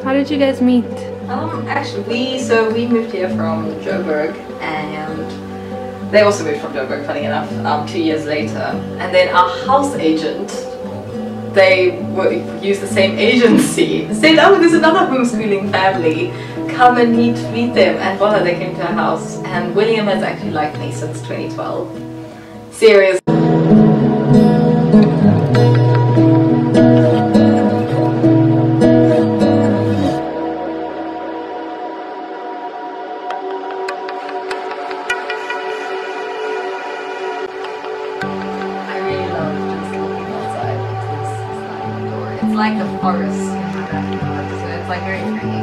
How did you guys meet? Actually, we moved here from Joburg, and they also moved from Joburg, funny enough, 2 years later. And then our house agent, they used the same agency, said, oh, there's another homeschooling family, come and meet them, and voila, they came to our house. And William has actually liked me since 2012. Serious. It's like a forest, so it's like very pretty.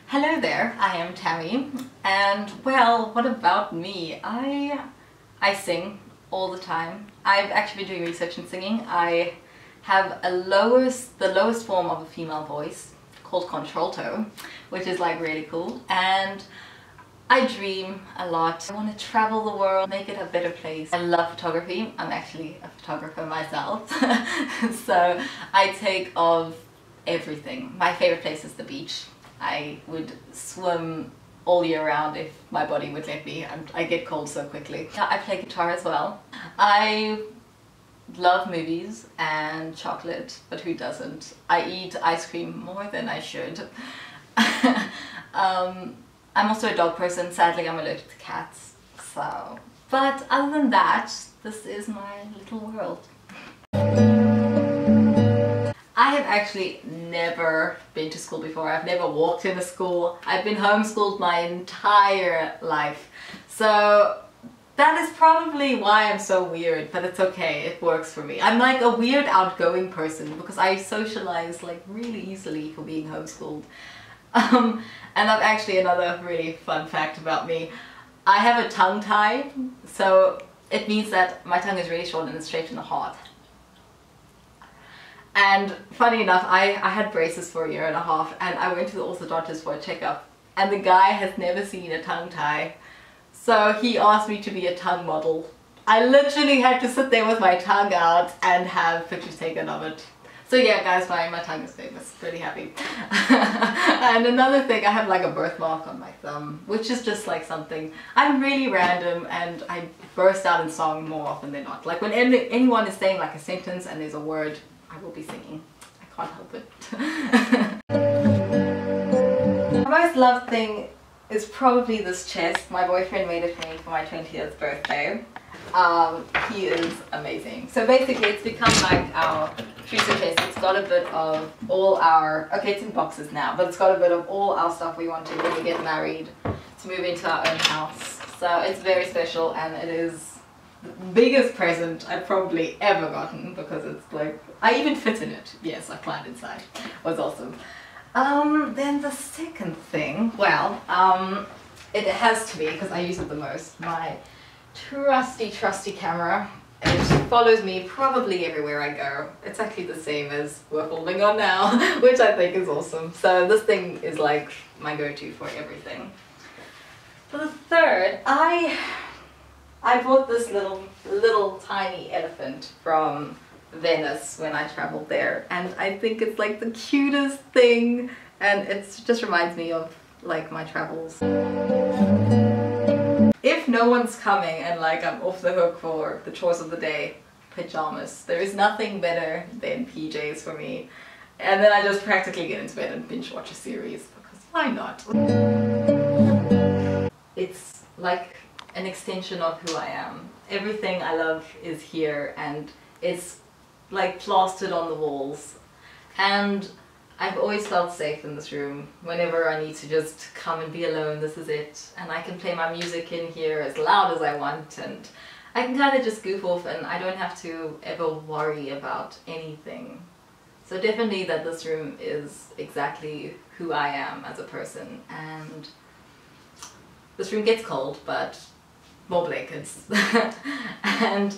Hello there, I am Tammy, and well, what about me? I sing all the time. I've actually been doing research in singing. I have the lowest form of a female voice called contralto, which is like really cool, and I dream a lot. I want to travel the world, make it a better place. I love photography. I'm actually a photographer myself. So I take of everything. My favorite place is the beach. I would swim all year round if my body would let me. I get cold so quickly. I play guitar as well. I love movies and chocolate, but who doesn't? I eat ice cream more than I should. I'm also a dog person. Sadly, I'm allergic to cats. So, but other than that, this is my little world. I have actually never been to school before. I've never walked in a school. I've been homeschooled my entire life. So that is probably why I'm so weird, but it's okay. It works for me. I'm like a weird outgoing person because I socialize like really easily for being homeschooled. And I've actually another really fun fact about me. I have a tongue tie, so it means that my tongue is really short and it's straight in the heart. And funny enough, I had braces for 1.5 years, and I went to the orthodontist for a checkup, and the guy has never seen a tongue tie. So he asked me to be a tongue model. I literally had to sit there with my tongue out and have pictures taken of it. So yeah guys, my tongue is famous, pretty happy. And another thing, I have like a birthmark on my thumb, which is just like something, I'm really random and I burst out in song more often than not. Like when anyone is saying like a sentence and there's a word, I will be singing. I can't help it. My most loved thing is probably this chest. My boyfriend made it for me for my 20th birthday. He is amazing. So basically it's become like our freezer chest. It's got a bit of all our, okay it's in boxes now, but it's got a bit of all our stuff we want to when we get married, to move into our own house. So it's very special, and it is the biggest present I've probably ever gotten, because it's like, I even fit in it. Yes, I climbed inside. It was awesome. Then the second thing, well, it has to be, because I use it the most, my trusty camera. It follows me probably everywhere I go. It's actually the same as we're filming on now, which I think is awesome. So this thing is like my go-to for everything. For the third, I bought this little tiny elephant from Venice when I traveled there, and I think it's like the cutest thing, and it just reminds me of like my travels. If no one's coming and like I'm off the hook for the chores of the day, pajamas. There is nothing better than PJs for me. And then I just practically get into bed and binge watch a series, because why not? It's like an extension of who I am. Everything I love is here, and it's like plastered on the walls, and I've always felt safe in this room. Whenever I need to just come and be alone, this is it, and I can play my music in here as loud as I want, and I can kind of just goof off, and I don't have to ever worry about anything. So definitely that this room is exactly who I am as a person, and this room gets cold, but more blankets. And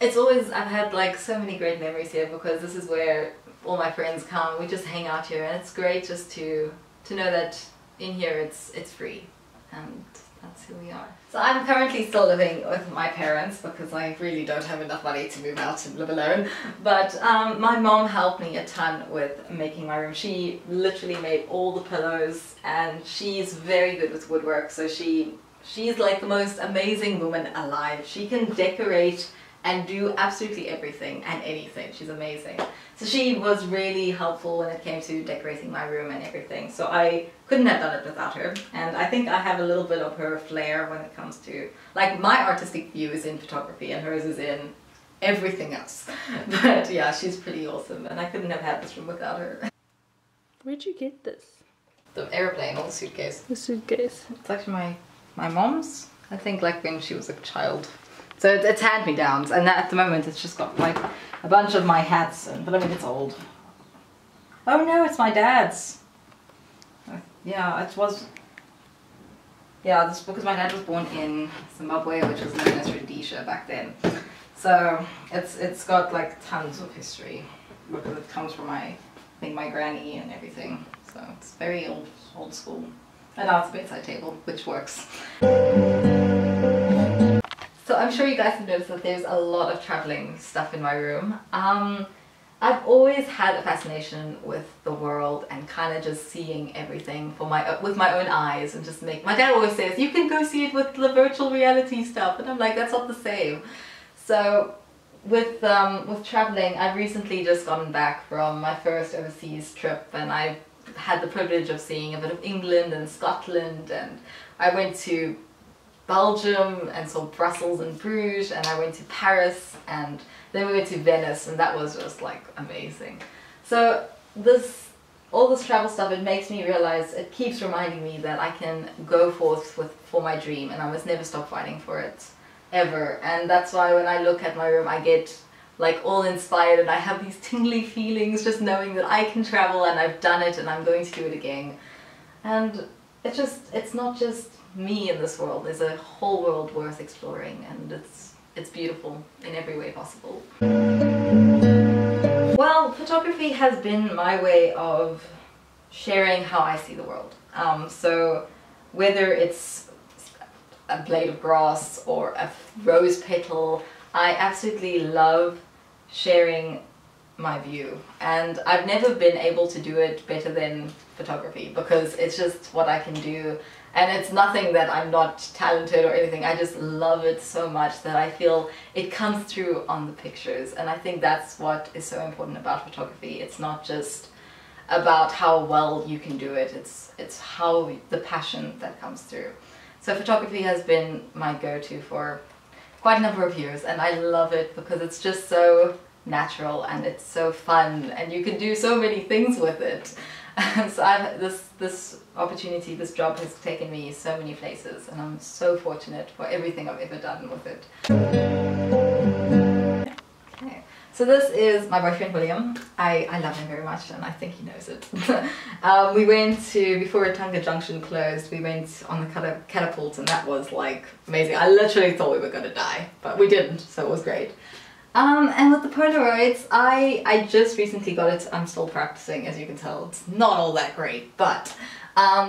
it's always, I've had like so many great memories here because this is where all my friends come. We just hang out here, and it's great just to know that in here it's free, and that's who we are. So I'm currently still living with my parents because I really don't have enough money to move out and live alone. But my mom helped me a ton with making my room. She literally made all the pillows, and she's very good with woodwork. So she's like the most amazing woman alive. She can decorate and do absolutely everything and anything. She's amazing. So she was really helpful when it came to decorating my room and everything. So I couldn't have done it without her. And I think I have a little bit of her flair when it comes to, like, my artistic view is in photography and hers is in everything else. But yeah, she's pretty awesome, and I couldn't have had this room without her. Where'd you get this? The airplane or the suitcase. The suitcase. It's actually my mom's, I think, like when she was a child. So it's hand-me-downs, and at the moment it's just got like a bunch of my hats, but I mean it's old. Oh no, it's my dad's. Yeah, it was. Yeah, this because my dad was born in Zimbabwe, which was known as Rhodesia back then. So it's got like tons of history because it comes from I think my granny and everything. So it's very old school. And now it's a bedside table, which works. So I'm sure you guys have noticed that there's a lot of traveling stuff in my room. I've always had a fascination with the world and kind of just seeing everything with my own eyes, and just my dad always says, you can go see it with the virtual reality stuff, and I'm like, that's not the same. So with traveling, I've recently just gotten back from my first overseas trip, and I had the privilege of seeing a bit of England and Scotland, and I went to Belgium and saw Brussels and Bruges, and I went to Paris, and then we went to Venice, and that was just like amazing. So all this travel stuff, it makes me realize, it keeps reminding me that I can go forth for my dream, and I must never stop fighting for it, ever. And that's why when I look at my room, I get like all inspired, and I have these tingly feelings just knowing that I can travel, and I've done it, and I'm going to do it again. And it's not just me in this world. There's a whole world worth exploring, and it's beautiful in every way possible. Well, photography has been my way of sharing how I see the world. So whether it's a blade of grass or a rose petal, I absolutely love sharing my view, and I've never been able to do it better than photography because it's just what I can do, and it's nothing that I'm not talented or anything. I just love it so much that I feel it comes through on the pictures, and I think that's what is so important about photography. It's not just about how well you can do it, it's how the passion that comes through. So photography has been my go-to for quite a number of years, and I love it because it's just so natural and it's so fun, and you can do so many things with it. So I've this opportunity, this job has taken me so many places, and I'm so fortunate for everything I've ever done with it. Okay. So this is my boyfriend William. I love him very much, and I think he knows it. We went to, before Tonga Junction closed, we went on the catapult, and that was like amazing. I literally thought we were gonna die, but we didn't, so it was great. And with the Polaroids, I just recently got it. I'm still practicing, as you can tell. It's not all that great, but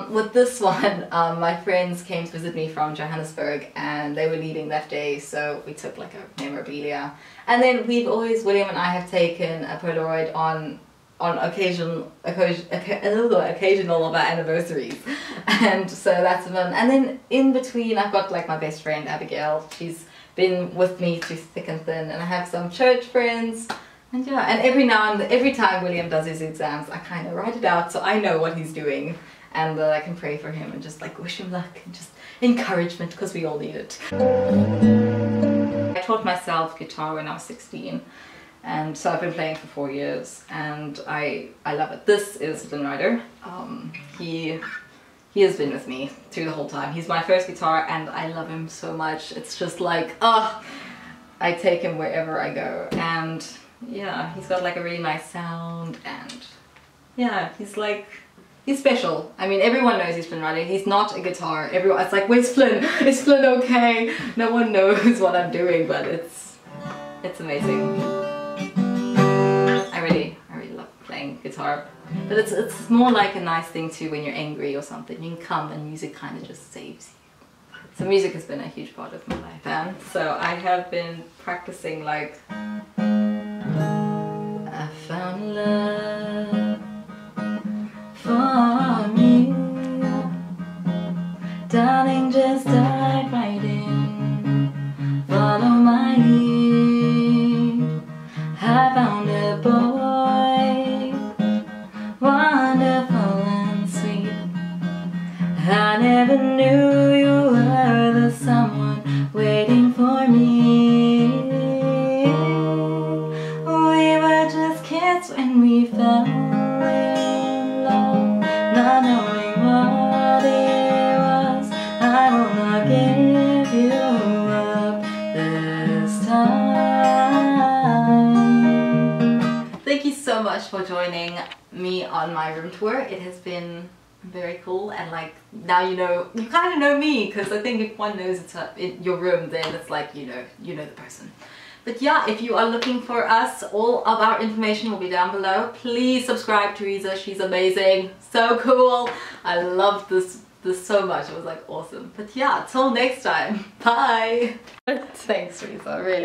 with this one, my friends came to visit me from Johannesburg, and they were leaving that day, so we took like a memorabilia. And then William and I have taken a Polaroid on occasional of our anniversaries, and so that's fun. And then in between, I've got like my best friend Abigail. She's been with me through thick and thin, and I have some church friends, and yeah, and every time William does his exams, I kind of write it out so I know what he's doing, and I can pray for him and just like wish him luck and just encouragement, because we all need it. I taught myself guitar when I was 16, And so I've been playing for 4 years, and I love it. This is Flynn Rider. He has been with me through the whole time. He's my first guitar, and I love him so much. It's just like, I take him wherever I go. And yeah, he's got like a really nice sound, and yeah, he's special. I mean, everyone knows he's Flynn Rider. He's not a guitar. It's like, where's Flynn? Is Flynn okay? No one knows what I'm doing, but it's amazing. I really love playing guitar. But it's more like a nice thing too when you're angry or something. You can come and music kind of just saves you. So music has been a huge part of my life. And so I have been practicing like, I found love for me, darling, just dive right in, follow my lead. I found a boy, wonderful and sweet. I never knew you were the someone waiting for me. We were just kids when we fell in love, not knowing what it was. I will not give you up this time. Thank you so much for joining me on my room tour. It has been very cool, and like now you kind of know me, because I think if one knows it's in your room, then it's like you know the person. But yeah, if you are looking for us, all of our information will be down below. Please subscribe to Reza. She's amazing, so cool. I love this so much. It was like awesome. But yeah, till next time, bye. Thanks, Reza, really.